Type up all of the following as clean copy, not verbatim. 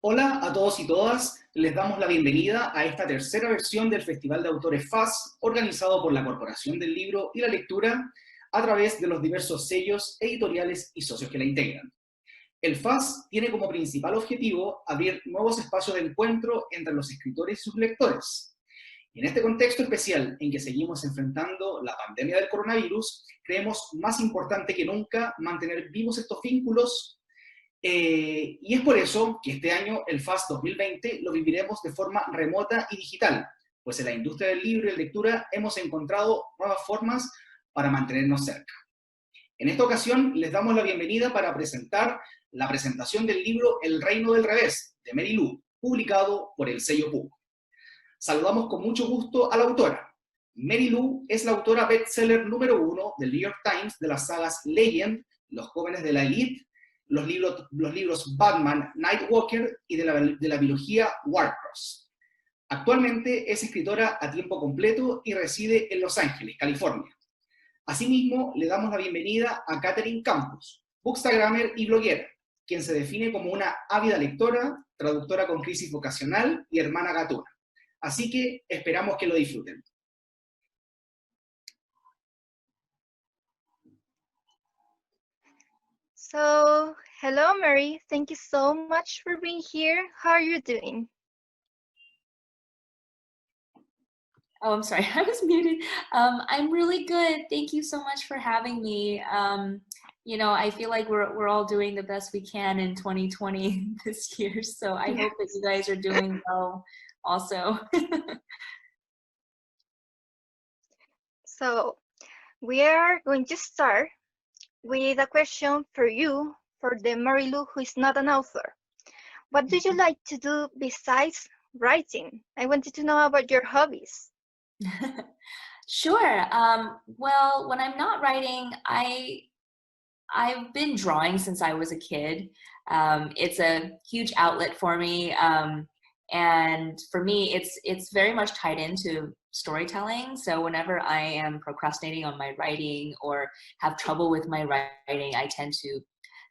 Hola a todos y todas, les damos la bienvenida a esta tercera versión del Festival de Autores FAS, organizado por la Corporación del Libro y la Lectura, a través de los diversos sellos editoriales y socios que la integran. El FAS tiene como principal objetivo abrir nuevos espacios de encuentro entre los escritores y sus lectores. Y en este contexto especial en que seguimos enfrentando la pandemia del coronavirus, creemos más importante que nunca mantener vivos estos vínculos. Y es por eso que este año, el FAS 2020, lo viviremos de forma remota y digital, pues en la industria del libro y la lectura hemos encontrado nuevas formas para mantenernos cerca. En esta ocasión les damos la bienvenida para presentar la presentación del libro El reino del revés, de Mary Lou, publicado por el sello PUC. Saludamos con mucho gusto a la autora. Mary Lou es la autora bestseller número 1 del New York Times de las sagas Legend, Los jóvenes de la élite, los libros Batman, Nightwalker y de la biología Warcross. Actualmente es escritora a tiempo completo y reside en Los Ángeles, California. Asimismo, le damos la bienvenida a Catherine Campos, bookstagrammer y bloguera, quien se define como una ávida lectora, traductora con crisis vocacional y hermana gatuna. Así que esperamos que lo disfruten. So, hello Mary, thank you so much for being here. How are you doing? Oh, I'm sorry, I was muted. I'm really good. Thank you so much for having me. You know, I feel like we're all doing the best we can in 2020 this year, so I hope that you guys are doing well also. So, we are going to start with a question for you, for the Mary Lou who is not an author. What do you like to do besides writing? I wanted to know about your hobbies. Sure. Well, when I'm not writing, I've been drawing since I was a kid. It's a huge outlet for me. And for me, it's very much tied into storytelling. So whenever I am procrastinating on my writing or have trouble with my writing, I tend to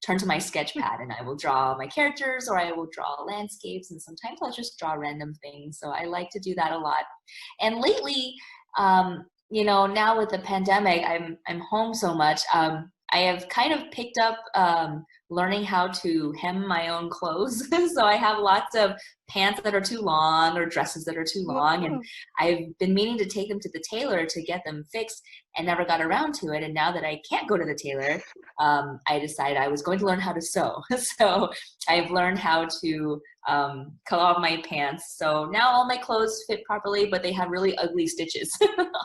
turn to my sketch pad and I will draw my characters or I will draw landscapes, and sometimes I'll just draw random things. So I like to do that a lot. And lately, you know, now with the pandemic, I'm home so much. I have kind of picked up learning how to hem my own clothes. So I have lots of pants that are too long or dresses that are too long. And I've been meaning to take them to the tailor to get them fixed and never got around to it. And now that I can't go to the tailor, I decided I was going to learn how to sew. So I've learned how to cut off my pants. So now all my clothes fit properly, but they have really ugly stitches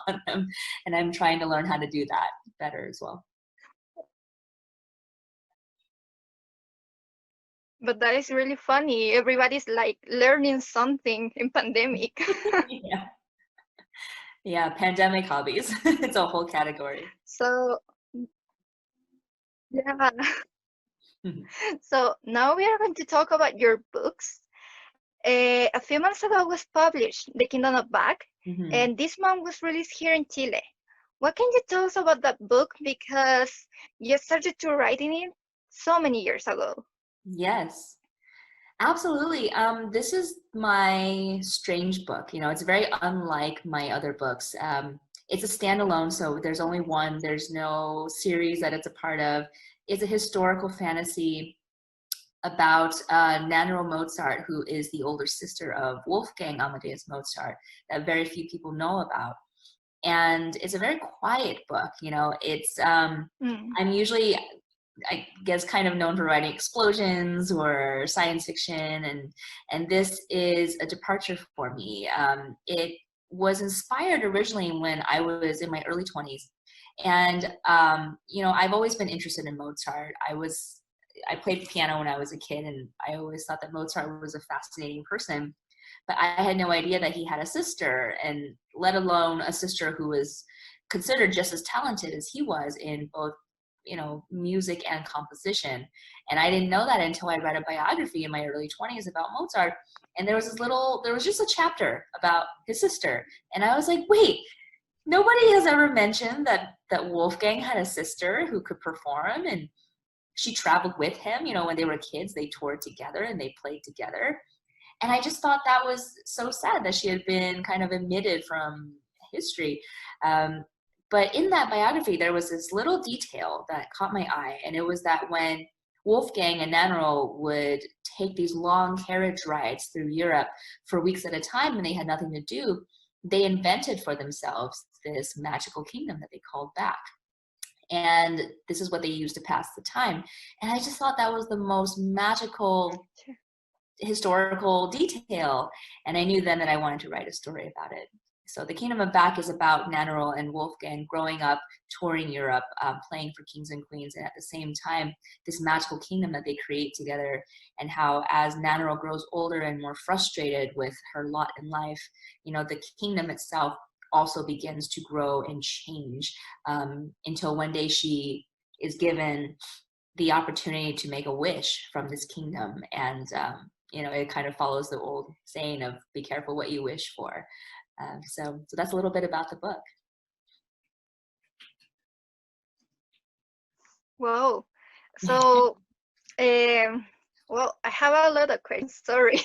on them. And I'm trying to learn how to do that better as well. But that is really funny. Everybody's like learning something in pandemic. Yeah, pandemic hobbies. It's a whole category. So, yeah. So now we are going to talk about your books. A few months ago was published The Kingdom of Back, and this month was released here in Chile. What can you tell us about that book? Because you started to writing it so many years ago. Yes, absolutely. This is my strange book. You know, it's very unlike my other books. It's a standalone, so there's only one. There's no series that it's a part of. It's a historical fantasy about Nannerl Mozart, who is the older sister of Wolfgang Amadeus Mozart, that very few people know about. And it's a very quiet book. You know, it's I'm usually, I guess, kind of known for writing explosions or science fiction, and this is a departure for me. It was inspired originally when I was in my early 20s, and you know, I've always been interested in Mozart. I played piano when I was a kid, and I always thought that Mozart was a fascinating person, but I had no idea that he had a sister, and let alone a sister who was considered just as talented as he was in both, you know, music and composition. And I didn't know that until I read a biography in my early 20s about Mozart. And there was just a chapter about his sister. And I was like, wait, nobody has ever mentioned that Wolfgang had a sister who could perform. And she traveled with him, you know, when they were kids, they toured together and they played together. And I just thought that was so sad that she had been kind of omitted from history. But in that biography, there was this little detail that caught my eye, and it was that when Wolfgang and Nannerl would take these long carriage rides through Europe for weeks at a time when they had nothing to do, they invented for themselves this magical kingdom that they called back. And this is what they used to pass the time. And I just thought that was the most magical historical detail. And I knew then that I wanted to write a story about it. So The Kingdom of Back is about Nannerl and Wolfgang growing up, touring Europe, playing for kings and queens, and at the same time, this magical kingdom that they create together, and how as Nannerl grows older and more frustrated with her lot in life, you know, the kingdom itself also begins to grow and change until one day she is given the opportunity to make a wish from this kingdom. And, you know, it kind of follows the old saying of be careful what you wish for. So that's a little bit about the book. Wow. So, well, I have a lot of questions. Sorry.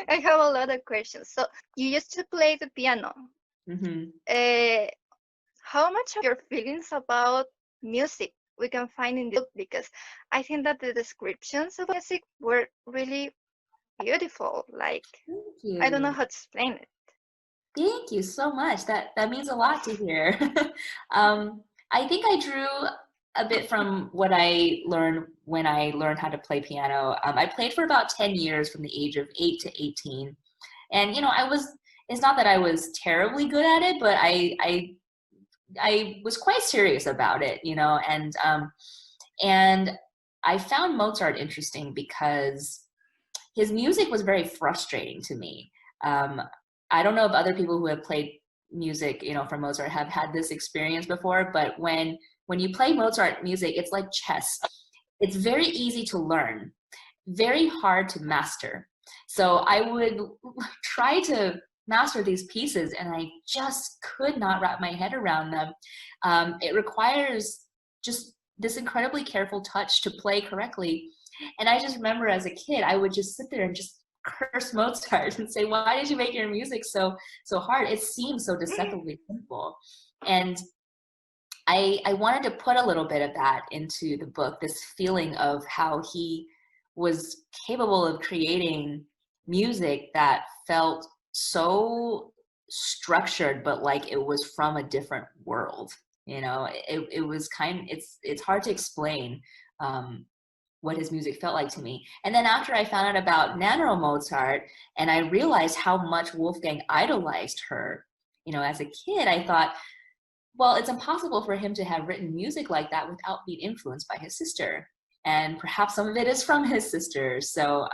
I have a lot of questions. So, you used to play the piano. How much of your feelings about music we can find in the book? Because I think that the descriptions of music were really beautiful. Like, I don't know how to explain it. Thank you so much. That means a lot to hear. I think I drew a bit from what I learned when I learned how to play piano. I played for about 10 years from the age of 8 to 18. And, you know, it's not that I was terribly good at it, but I was quite serious about it, you know, and I found Mozart interesting because his music was very frustrating to me. I don't know if other people who have played music, you know, from Mozart have had this experience before, but when you play Mozart music, it's like chess. It's very easy to learn, very hard to master. So I would try to master these pieces and I just could not wrap my head around them. It requires just this incredibly careful touch to play correctly. And I just remember as a kid, I would just sit there and just curse Mozart and say, why did you make your music so hard? It seems so deceptively simple. And I wanted to put a little bit of that into the book, this feeling of how he was capable of creating music that felt so structured, but like it was from a different world. You know, it was it's hard to explain what his music felt like to me. And then after I found out about Nannerl Mozart and I realized how much Wolfgang idolized her, you know, as a kid, I thought, well, it's impossible for him to have written music like that without being influenced by his sister. And perhaps some of it is from his sister. So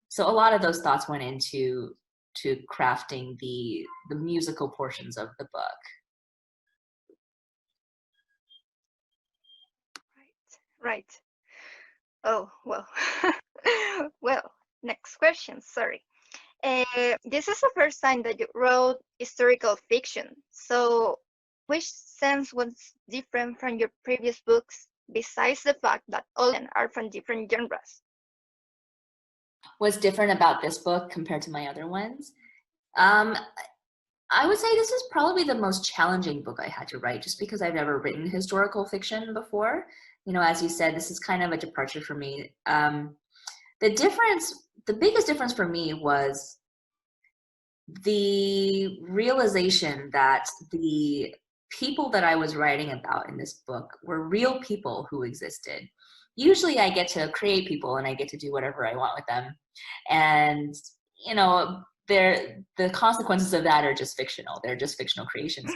so a lot of those thoughts went into crafting the musical portions of the book. Right. Oh, well. Well, next question, sorry. This is the first time that you wrote historical fiction. So which sense was different from your previous books, besides the fact that all of them are from different genres? What's different about this book compared to my other ones? I would say this is probably the most challenging book I had to write, just because I've never written historical fiction before. You know, as you said, this is kind of a departure for me. The biggest difference for me was the realization that the people that I was writing about in this book were real people who existed. Usually I get to create people and I get to do whatever I want with them. And, you know, the consequences of that are just fictional. They're just fictional creations.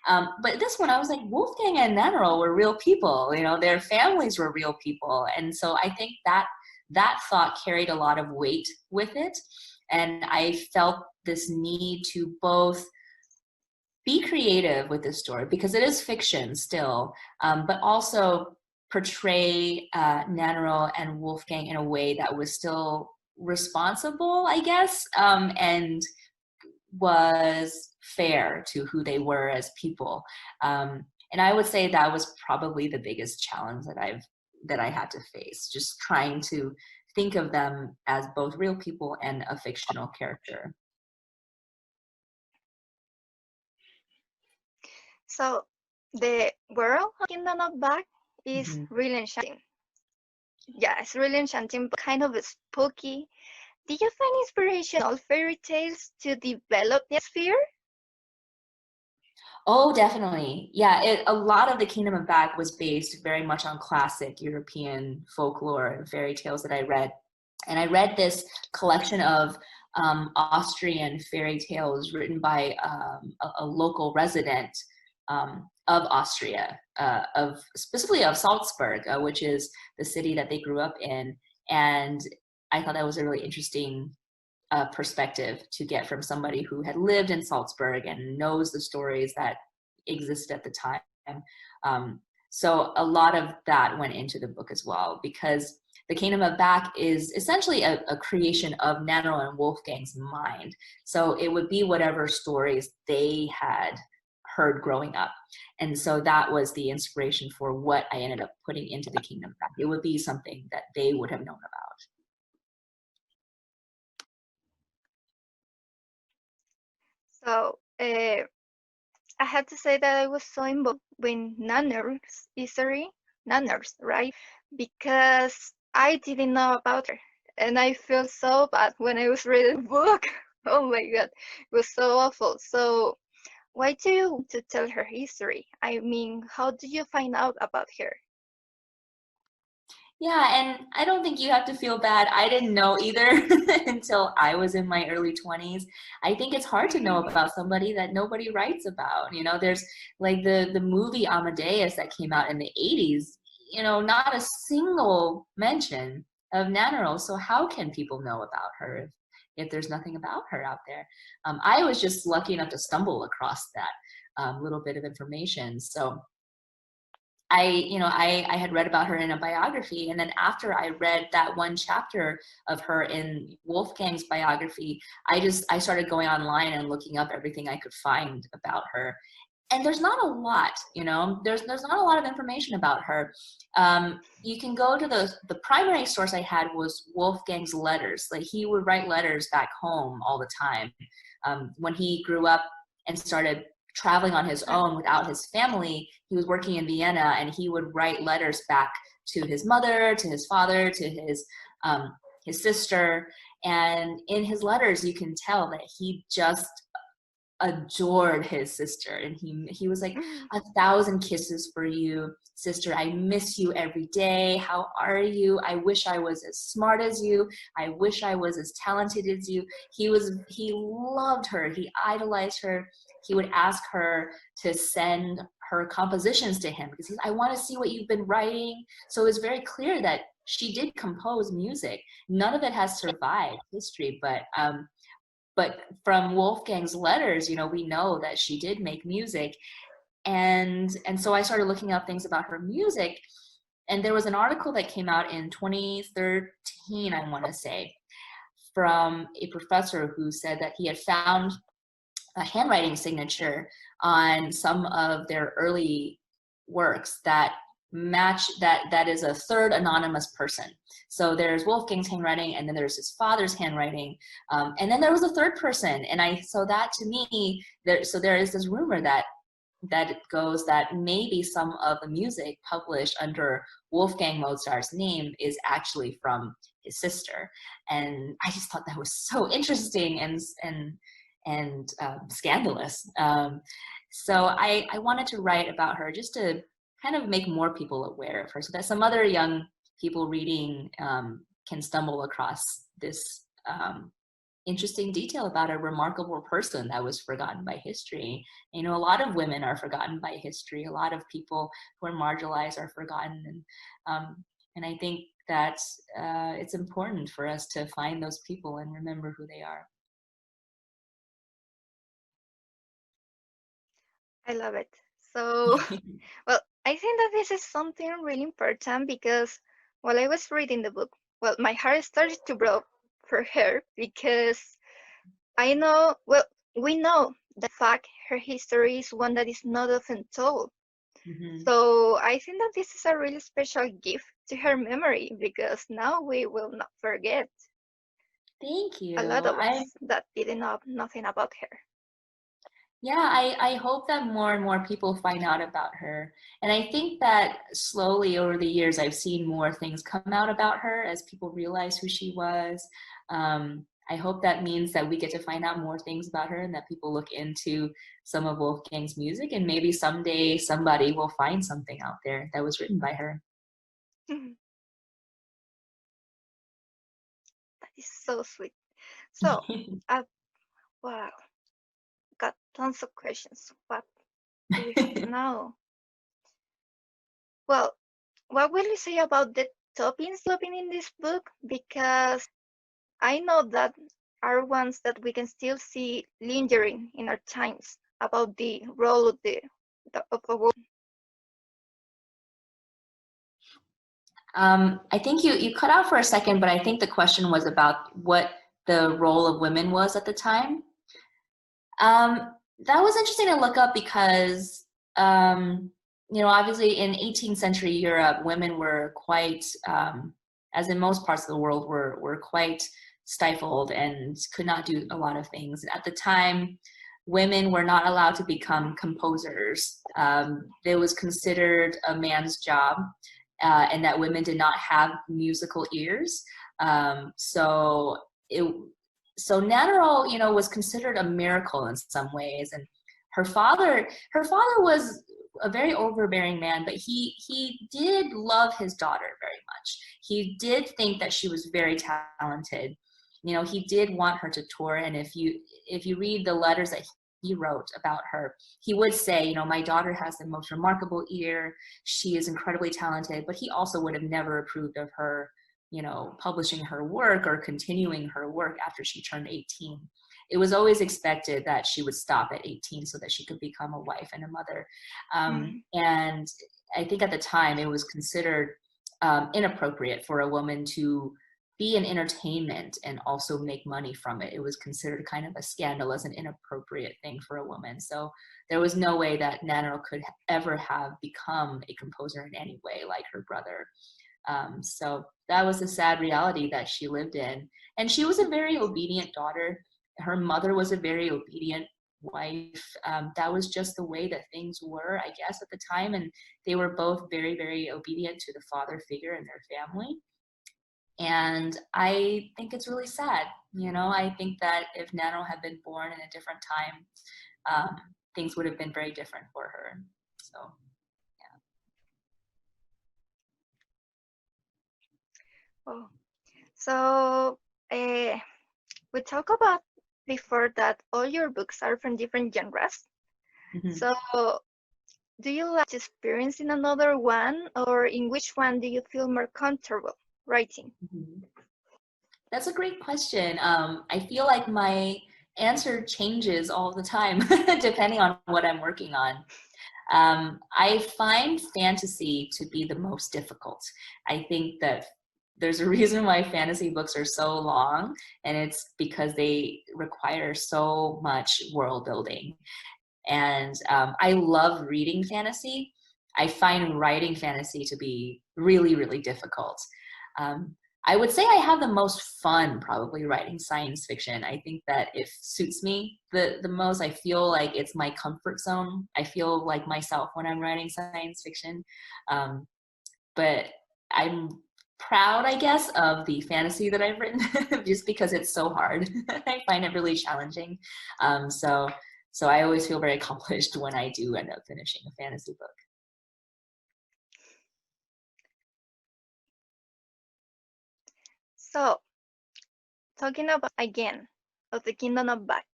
But this one, I was like, Wolfgang and Nannerl were real people. You know, their families were real people. And so I think that thought carried a lot of weight with it. And I felt this need to both be creative with this story, because it is fiction still, but also portray Nannerl and Wolfgang in a way that was still responsible, I guess, and was fair to who they were as people. And I would say that was probably the biggest challenge that I've that I had to face, just trying to think of them as both real people and a fictional character. So the world of Kingdom of Back is really enchanting. Yeah, it's really enchanting, but kind of spooky. Did you find inspiration in all fairy tales to develop the sphere? Oh, definitely. Yeah, a lot of the Kingdom of Back was based very much on classic European folklore and fairy tales that I read. And I read this collection of Austrian fairy tales written by a local resident of Austria, specifically of Salzburg, which is the city that they grew up in. And I thought that was a really interesting perspective to get from somebody who had lived in Salzburg and knows the stories that existed at the time. So a lot of that went into the book as well, because the Kingdom of Back is essentially a creation of Nannerl and Wolfgang's mind. So it would be whatever stories they had heard growing up. And so that was the inspiration for what I ended up putting into the Kingdom of Back. It would be something that they would have known about. So I had to say that I was so involved with Nannerl's history, Nannerl's, right? Because I didn't know about her. And I felt so bad when I was reading the book. Oh my God, it was so awful. So why do you want to tell her history? I mean, how did you find out about her? Yeah, and I don't think you have to feel bad. I didn't know either until I was in my early 20s. I think it's hard to know about somebody that nobody writes about. You know, there's like the movie Amadeus that came out in the 80s, you know, not a single mention of Nannerl. So how can people know about her if there's nothing about her out there? I was just lucky enough to stumble across that little bit of information. So I had read about her in a biography, and then after I read that one chapter of her in Wolfgang's biography, I started going online and looking up everything I could find about her. And there's not a lot, you know, there's not a lot of information about her. You can go to the primary source I had was Wolfgang's letters. Like, he would write letters back home all the time. When he grew up and started traveling on his own without his family, he was working in Vienna, and he would write letters back to his mother, to his father, to his sister. And in his letters, you can tell that he just adored his sister, and he was like, 1,000 kisses for you, sister. I miss you every day. How are you? I wish I was as smart as you. I wish I was as talented as you. He loved her. He idolized her. He would ask her to send her compositions to him because I want to see what you've been writing. So it was very clear that she did compose music. None of it has survived history, but from Wolfgang's letters, you know, we know that she did make music. And so I started looking up things about her music. And there was an article that came out in 2013, I want to say, from a professor who said that he had found a handwriting signature on some of their early works that match that is a third anonymous person. So there's Wolfgang's handwriting, and then there's his father's handwriting, and then there was a third person. And so that to me, there is this rumor that it goes that maybe some of the music published under Wolfgang Mozart's name is actually from his sister. And I just thought that was so interesting and scandalous. So I wanted to write about her just to kind of make more people aware of her, so that some other young people reading can stumble across this interesting detail about a remarkable person that was forgotten by history. You know, a lot of women are forgotten by history. A lot of people who are marginalized are forgotten. And I think that it's important for us to find those people and remember who they are. I love it. So, well, I think that this is something really important because while I was reading the book, well, my heart started to break for her because we know the fact her history is one that is not often told. So I think that this is a really special gift to her memory, because now we will not forget. Thank you. A lot of us that didn't know nothing about her. Yeah, I hope that more and more people find out about her. And I think that slowly over the years, I've seen more things come out about her as people realize who she was. I hope that means that we get to find out more things about her and that people look into some of Wolfgang's music, and maybe someday somebody will find something out there that was written by her. That is so sweet. So, wow, got tons of questions. What do we have now? Well, what will you say about the topics in this book? Because I know that are ones that we can still see lingering in our times about the role of of a woman. I think you cut out for a second, but I think the question was about what the role of women was at the time. That was interesting to look up because, obviously in 18th century Europe, women were quite, as in most parts of the world, were quite stifled and could not do a lot of things. At the time, women were not allowed to become composers. It was considered a man's job, and that women did not have musical ears. So Nannerl, was considered a miracle in some ways. And her father was a very overbearing man, but he did love his daughter very much. He did think that she was very talented. He did want her to tour. And if you read the letters that he wrote about her, he would say, my daughter has the most remarkable ear. She is incredibly talented, but he also would have never approved of her publishing her work or continuing her work after she turned 18. It was always expected that she would stop at 18 so that she could become a wife and a mother. And I think at the time it was considered inappropriate for a woman to be in entertainment and also make money from it. It was considered kind of a scandalous and inappropriate thing for a woman. So there was no way that Nannerl could ever have become a composer in any way like her brother. So that was the sad reality that she lived in. And she was a very obedient daughter. Her mother was a very obedient wife. That was just the way that things were, I guess, at the time. And they were both very, very obedient to the father figure in their family. And I think it's really sad. I think that if Nannerl had been born in a different time, things would have been very different for her. So. Oh, so we talked about before that all your books are from different genres. So do you like to experience in another one, or in which one do you feel more comfortable writing? That's a great question. I feel like my answer changes all the time depending on what I'm working on. I find fantasy to be the most difficult. I think that there's a reason why fantasy books are so long, and it's because they require so much world building. And I love reading fantasy. I find writing fantasy to be really, really difficult. I would say I have the most fun probably writing science fiction. I think that it suits me the most. I feel like it's my comfort zone. I feel like myself when I'm writing science fiction. But I'm proud, I guess, of the fantasy that I've written just because it's so hard. I find it really challenging. So I always feel very accomplished when I do end up finishing a fantasy book. So, talking about again of the Kingdom of Back,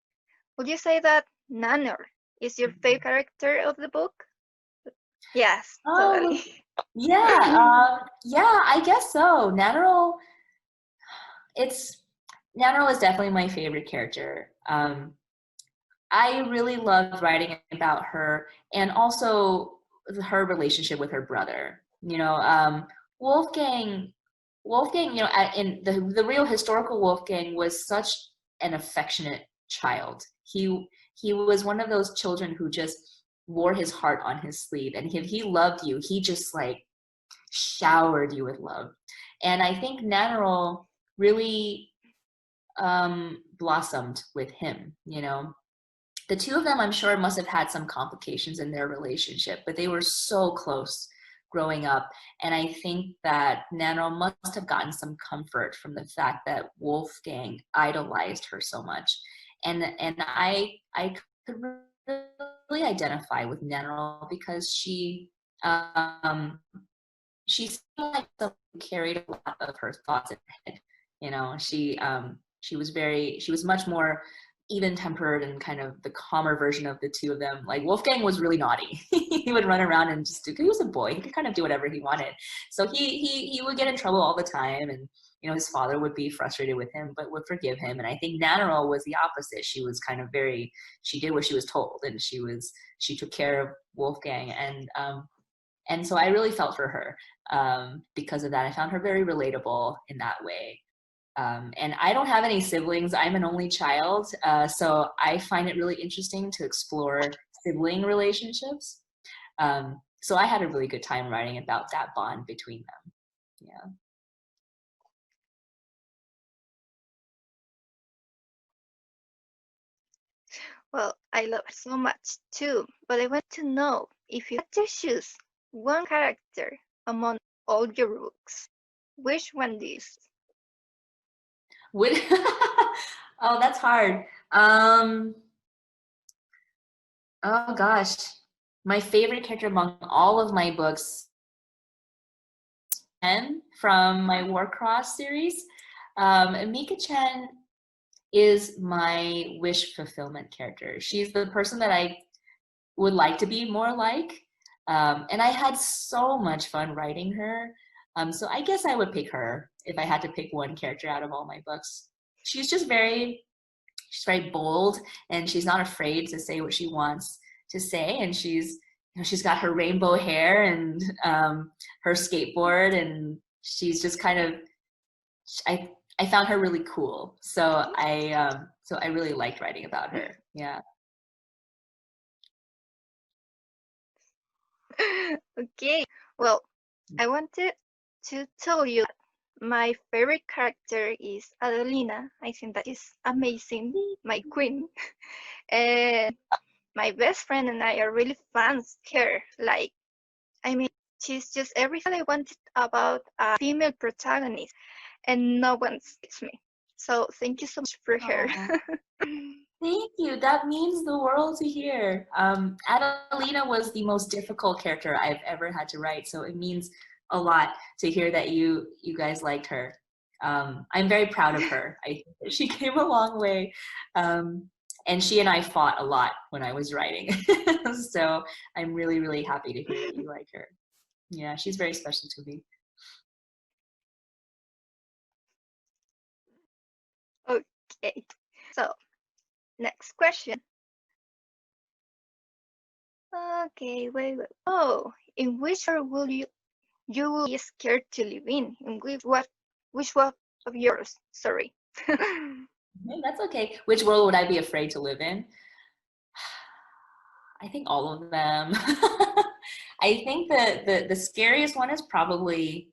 would you say that Nanner is your favorite character of the book? Yes, totally. Yeah, I guess so. Nannerl is definitely my favorite character. I really loved writing about her and also her relationship with her brother. Wolfgang, in the real historical Wolfgang was such an affectionate child. He was one of those children who just wore his heart on his sleeve, and if he loved you, he just like showered you with love. And I think Nannerl really blossomed with him, you know. The two of them, I'm sure, must have had some complications in their relationship, but they were so close growing up. And I think that Nannerl must have gotten some comfort from the fact that Wolfgang idolized her so much. And I could really identify with Nannerl because she seemed like someone who carried a lot of her thoughts in her head. You know, she was much more even-tempered and kind of the calmer version of the two of them. Like Wolfgang was really naughty. He would run around and just he was a boy. He could kind of do whatever he wanted. So he would get in trouble all the time, and you know his father would be frustrated with him, but would forgive him. And I think Nannerl was the opposite. She was kind of she did what she was told, and she took care of Wolfgang, and so I really felt for her because of that. I found her very relatable in that way. And I don't have any siblings. I'm an only child, so I find it really interesting to explore sibling relationships. So I had a really good time writing about that bond between them. Yeah. Well, I love it so much too, but I want to know if you had to choose one character among all your books, which one do you choose? Oh, that's hard. Oh gosh, my favorite character among all of my books, Chen from my Warcross series. Mika Chen is my wish fulfillment character. She's the person that I would like to be more like. And I had so much fun writing her. So I guess I would pick her if I had to pick one character out of all my books. She's very bold, and she's not afraid to say what she wants to say. And she's got her rainbow hair and her skateboard, and she's just kind of, I found her really cool. So I really liked writing about her. Yeah. Okay, well, I wanted to tell you that my favorite character is Adelina. I think that is amazing, my queen. And my best friend and I are really fans of her. Like, I mean, she's just everything I wanted about a female protagonist, and no one gets me. So thank you so much for her. Thank you. That means the world to hear. Adelina was the most difficult character I've ever had to write, so it means a lot to hear that you guys liked her. I'm very proud of her. I think that she came a long way, and she and I fought a lot when I was writing. So I'm really, really happy to hear that you like her. Yeah, she's very special to me. Okay, so next question. Okay, wait. Oh, in which world will you will be scared to live in? In which one of yours? Sorry. That's okay. Which world would I be afraid to live in? I think all of them. I think the scariest one is probably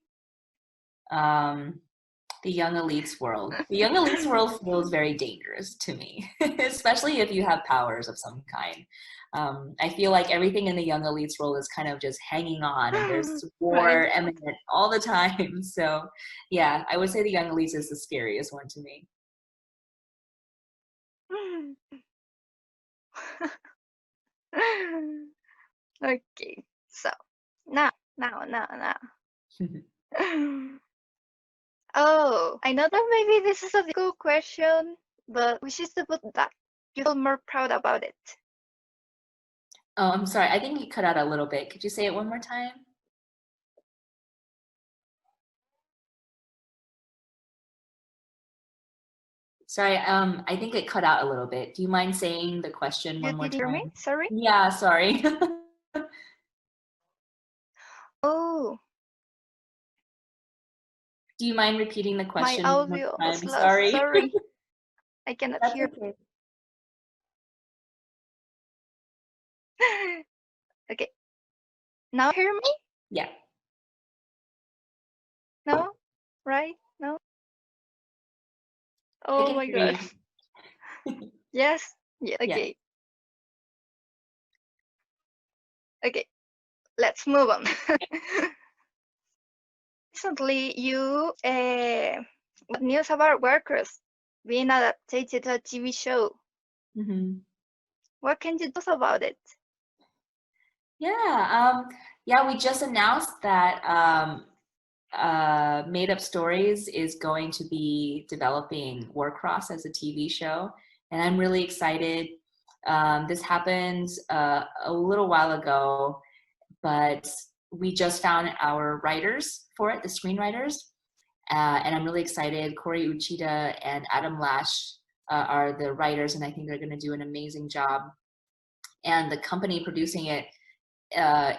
the young elites world. The young elites world feels very dangerous to me, especially if you have powers of some kind. I feel like everything in the young elites world is kind of just hanging on, and there's war imminent all the time. So yeah, I would say the young elites is the scariest one to me. Okay, so now. Oh, I know that maybe this is a difficult question, but which is the book that you feel more proud about it? Oh, I'm sorry. I think you cut out a little bit. Could you say it one more time? Sorry, I think it cut out a little bit. Do you mind saying the question one more time? Did you hear me? Sorry. Yeah, sorry. Oh. Do you mind repeating the question? My audio was lost. Sorry. Sorry. I cannot That's hear. okay. Okay. Now hear me? Yeah. No? Right? No? I Oh can my hear God. you. Yes? Yeah, Yeah. okay. Okay. Let's move on. Recently, you got news about Workers being adapted to a TV show. Mm-hmm. What can you tell us about it? Yeah. Yeah, we just announced that Made Up Stories is going to be developing Warcross as a TV show, and I'm really excited. This happened a little while ago, but we just found our writers for it, the screenwriters, and I'm really excited. Corey Uchida and Adam Lash are the writers, and I think they're going to do an amazing job. And the company producing it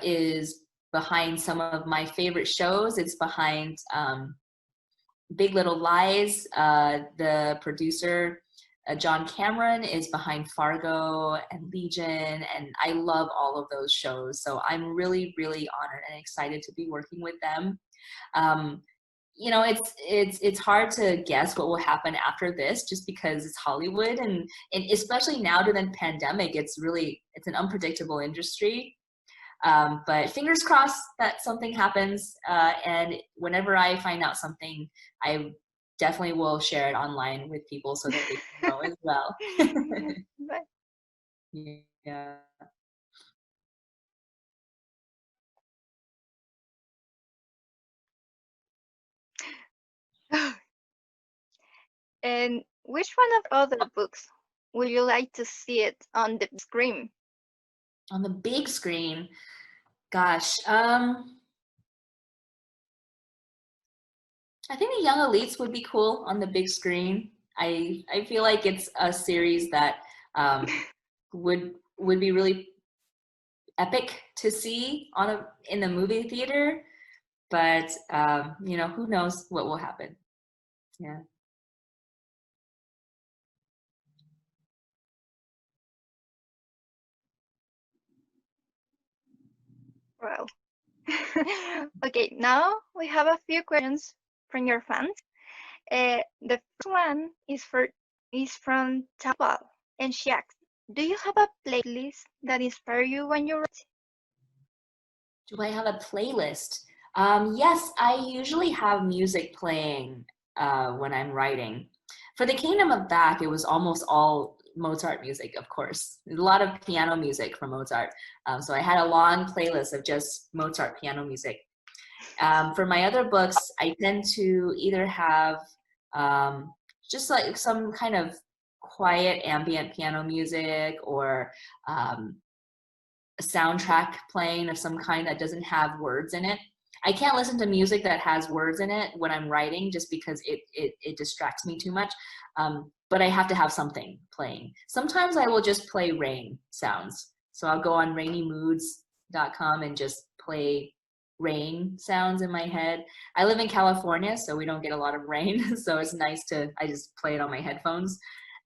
is behind some of my favorite shows. It's behind Big Little Lies. The producer, John Cameron, is behind Fargo and Legion, and I love all of those shows. So I'm really, really honored and excited to be working with them. You know, it's hard to guess what will happen after this, just because it's Hollywood, and especially now during the pandemic, it's an unpredictable industry. But fingers crossed that something happens. And whenever I find out something, I definitely will share it online with people so that they can know as well. But Yeah. and which one of other books would you like to see it on the screen? On the big screen, gosh, I think The Young Elites would be cool on the big screen. I feel like it's a series that would be really epic to see in the movie theater, but you know, who knows what will happen. Yeah. Well, okay, now we have a few questions from your fans. The first one is from Tabal, and she asks, "Do you have a playlist that inspire you when you write?" Do I have a playlist? Yes, I usually have music playing when I'm writing. For The Kingdom of Back, it was almost all Mozart music, of course. There's a lot of piano music from Mozart. So I had a long playlist of just Mozart piano music. For my other books, I tend to either have just like some kind of quiet ambient piano music, or a soundtrack playing of some kind that doesn't have words in it. I can't listen to music that has words in it when I'm writing, just because it distracts me too much. But I have to have something playing. Sometimes I will just play rain sounds. So I'll go on rainymoods.com and just play rain sounds in my head. I live in California, so we don't get a lot of rain. So it's nice I just play it on my headphones.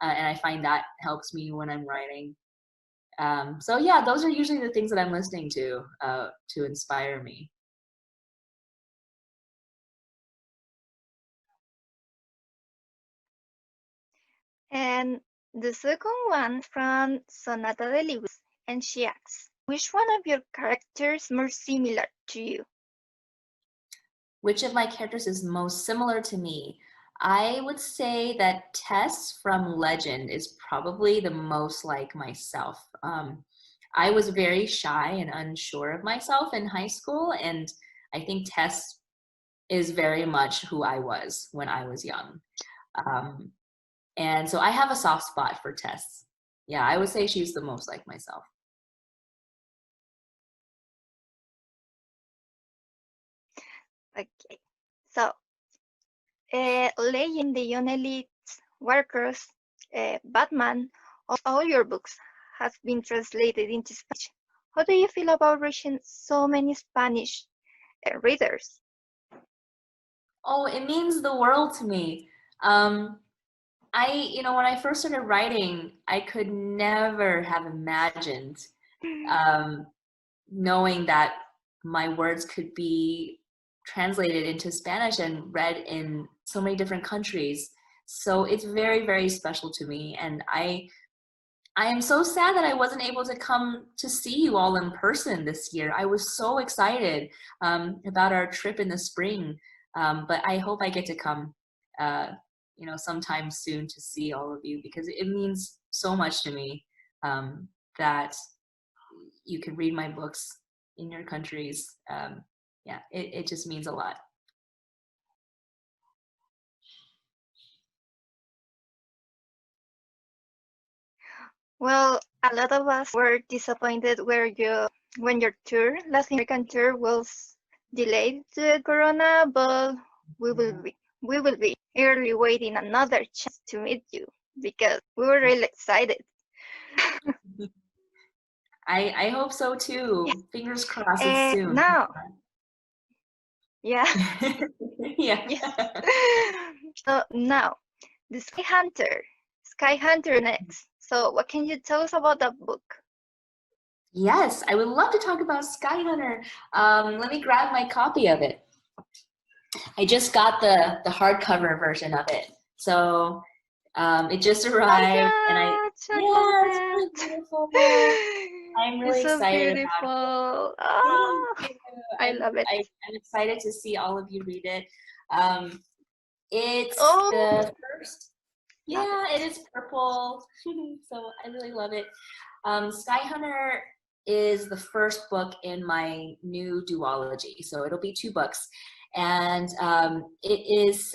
And I find that helps me when I'm writing. So yeah, those are usually the things that I'm listening to inspire me. And the second one from Sonata de Lewis, and she asks, "Which one of your characters more similar to you?" Which of my characters is most similar to me? I would say that Tess from Legend is probably the most like myself. I was very shy and unsure of myself in high school, and I think Tess is very much who I was when I was young. And so I have a soft spot for Tess. Yeah, I would say she's the most like myself. Okay, so Legend, the Young Elites, Workers, Batman, all your books has been translated into Spanish. How do you feel about reaching so many Spanish readers? Oh, it means the world to me. When I first started writing, I could never have imagined knowing that my words could be translated into Spanish and read in so many different countries. So it's very, very special to me. And I am so sad that I wasn't able to come to see you all in person this year. I was so excited about our trip in the spring, but I hope I get to come, sometime soon to see all of you, because it means so much to me that you can read my books in your countries. It just means a lot. Well, a lot of us were disappointed when your tour, Latin American tour, was delayed to Corona, but we will be eagerly waiting another chance to meet you, because we were really excited. I hope so too. Yes. Fingers crossed it's soon. Now, yeah. Yeah. Yes. So now, the Sky Hunter next. So what can you tell us about that book? Yes, I would love to talk about Sky Hunter. Let me grab my copy of it. I just got the hardcover version of it. So it just arrived, and it's really beautiful. I'm really it's so excited beautiful. about it. Oh, Thank you. I love it. I'm excited to see all of you read it. It's Oh, the first. Yeah, it is purple. So I really love it. Sky Hunter is the first book in my new duology. So it'll be 2 books. And it's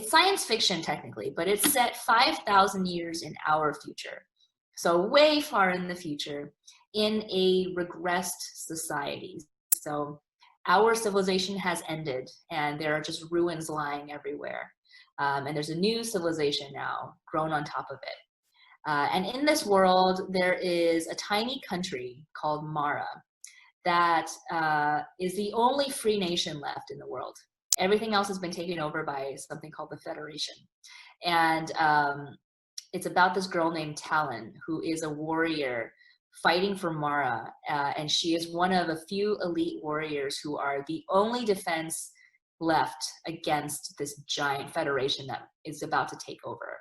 science fiction technically, but it's set 5,000 years in our future. So way far in the future, in a regressed society. So our civilization has ended, and there are just ruins lying everywhere. And there's a new civilization now grown on top of it. And in this world, there is a tiny country called Mara that is the only free nation left in the world. Everything else has been taken over by something called the Federation. And it's about this girl named Talon, who is a warrior fighting for Mara. And she is one of a few elite warriors who are the only defense left against this giant federation that is about to take over.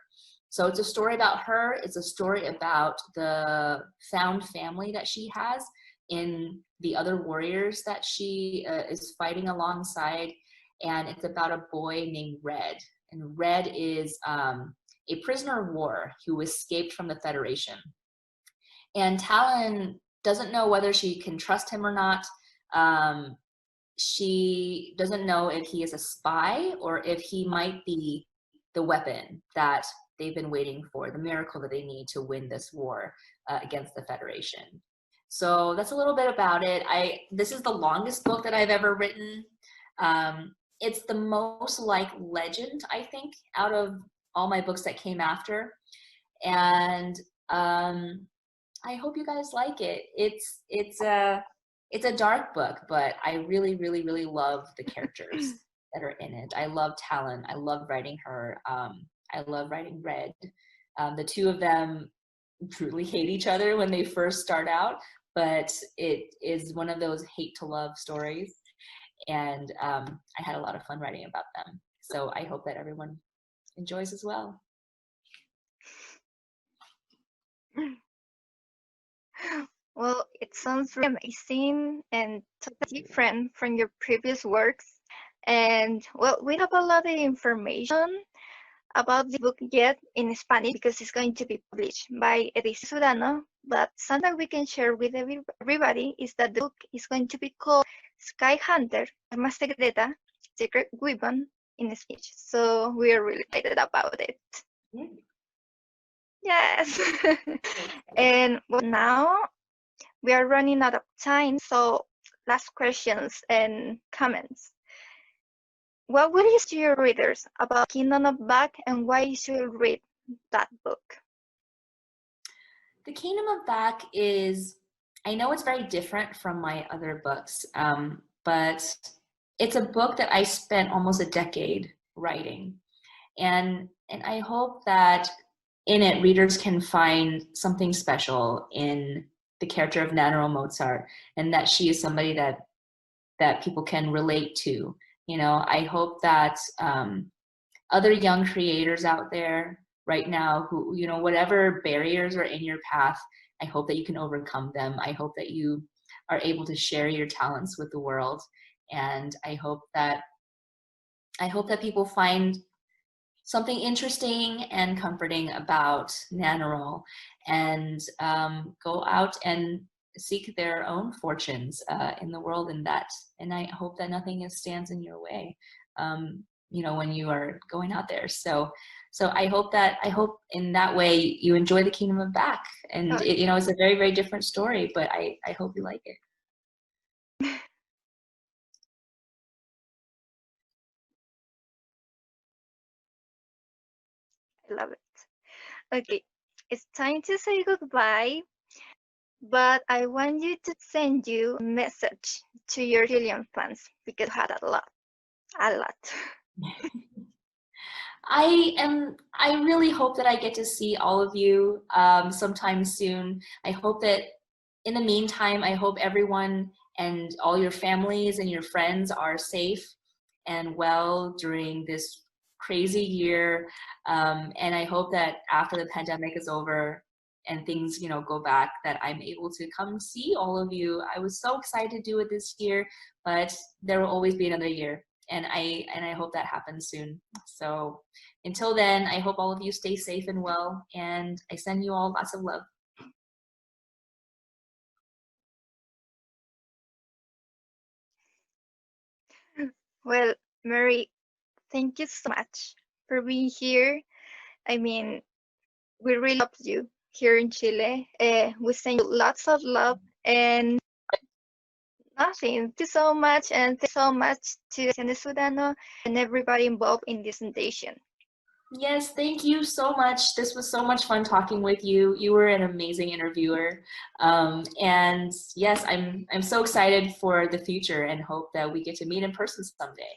So it's a story about her. It's a story about the found family that she has in the other warriors that she is fighting alongside. And it's about a boy named Red. And Red is a prisoner of war who escaped from the Federation. And Talon doesn't know whether she can trust him or not. She doesn't know if he is a spy or if he might be the weapon that they've been waiting for, the miracle that they need to win this war against the Federation. So that's a little bit about it. This is the longest book that I've ever written. It's the most like legend, I think, out of all my books that came after. And I hope you guys like it. It's a dark book, but I really, really, really love the characters that are in it. I love Talon. I love writing her. I love writing Red. The 2 of them truly hate each other when they first start out, but it is one of those hate to love stories. And I had a lot of fun writing about them. So I hope that everyone enjoys as well. Well, it sounds really amazing and totally different from your previous works. And well, we have a lot of information about the book yet in Spanish because it's going to be published by Edición Sudano. But something we can share with everybody is that the book is going to be called Sky Hunter, Arma Secreta, Secret Weapon in Spanish. So we are really excited about it. Yeah. Yes. And well, now we are running out of time. So last questions and comments. What would you say to your readers about Kingdom of Back and why you should read that book? The Kingdom of Back is, I know it's very different from my other books, but it's a book that I spent almost a decade writing. And I hope that in it, readers can find something special in the character of Nannerl Mozart, and that she is somebody that people can relate to. You know, I hope that other young creators out there right now who, you know, whatever barriers are in your path, I hope that you can overcome them. I hope that you are able to share your talents with the world. And I hope that people find something interesting and comforting about Nannerl, and go out and seek their own fortunes in the world in that. And I hope that nothing stands in your way, you know, when you are going out there. So I hope in that way you enjoy the Kingdom of Back. And it, you know, it's a very, very different story, but I hope you like it. I love it. Okay, it's time to say goodbye, but I want you to send you a message to your Chilean fans because you had a lot. I really hope that I get to see all of you sometime soon. I hope that in the meantime, I hope everyone and all your families and your friends are safe and well during this crazy year. And I hope that after the pandemic is over and things, you know, go back, that I'm able to come see all of you. I was so excited to do it this year, but there will always be another year. And I hope that happens soon. So until then, I hope all of you stay safe and well, and I send you all lots of love. Well, Mary, thank you so much for being here. I mean, we really love you here in Chile. We send you lots of love and nothing. Thank you so much, and thank you so much to Cine Sudano and everybody involved in this invitation. Yes, thank you so much. This was so much fun talking with you. You were an amazing interviewer. And yes, I'm so excited for the future and hope that we get to meet in person someday.